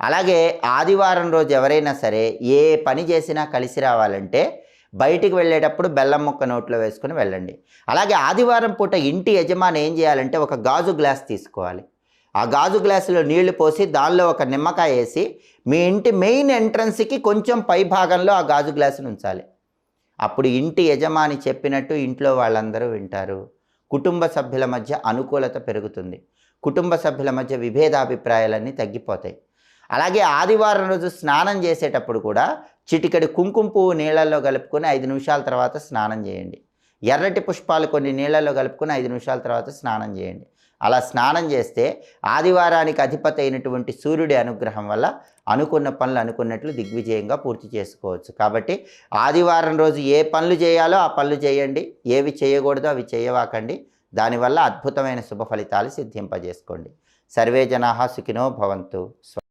అలాగే ఆదివారం రోజు ఎవరైనా సరే ఏ పని చేసినా కలిసి రావాలంటే బయటికి వెళ్ళేటప్పుడు బెల్లం ముక్క నోట్లో వేసుకుని వెళ్ళండి. అలాగే ఆదివారం పూట ఇంటి యజమాని ఏం చేయాలంటే ఒక గాజు గ్లాస్ తీసుకోవాలి. ఆ గాజు గ్లాసులో నీళ్లు పోసి దానిలో ఒక నిమ్మకాయ వేసి మీ ఇంటి మెయిన్ ఎంట్రన్స్కి కొంచెం పై భాగంలో ఆ గాజు గ్లాసును ఉంచాలి. అప్పుడు ఇంటి యజమాని చెప్పినట్టు ఇంట్లో వాళ్ళందరూ వింటారు. కుటుంబ సభ్యుల మధ్య అనుకూలత పెరుగుతుంది. కుటుంబ సభ్యుల మధ్య విభేదాభిప్రాయాలన్నీ తగ్గిపోతాయి. అలాగే ఆదివారం రోజు స్నానం చేసేటప్పుడు కూడా చిటికెడు కుంకుమ పువ్వు నీళ్ళల్లో కలుపుకొని 5 నిమిషాల తర్వాత స్నానం చేయండి. ఎర్రటి పుష్పాలు కొన్ని నీళ్ళల్లో కలుపుకొని 5 నిమిషాల తర్వాత స్నానం చేయండి. అలా స్నానం చేస్తే ఆదివారానికి అధిపతి అయినటువంటి సూర్యుడి అనుగ్రహం వల్ల అనుకున్న పనులు అనుకున్నట్లు దిగ్విజయంగా పూర్తి చేసుకోవచ్చు. కాబట్టి ఆదివారం రోజు ఏ పనులు చేయాలో ఆ పనులు చేయండి, ఏవి చేయకూడదో అవి చేయవాకండి. దానివల్ల అద్భుతమైన శుభ ఫలితాలు సిద్ధింపజేసుకోండి. సర్వే జనాః సుఖినో భవంతు.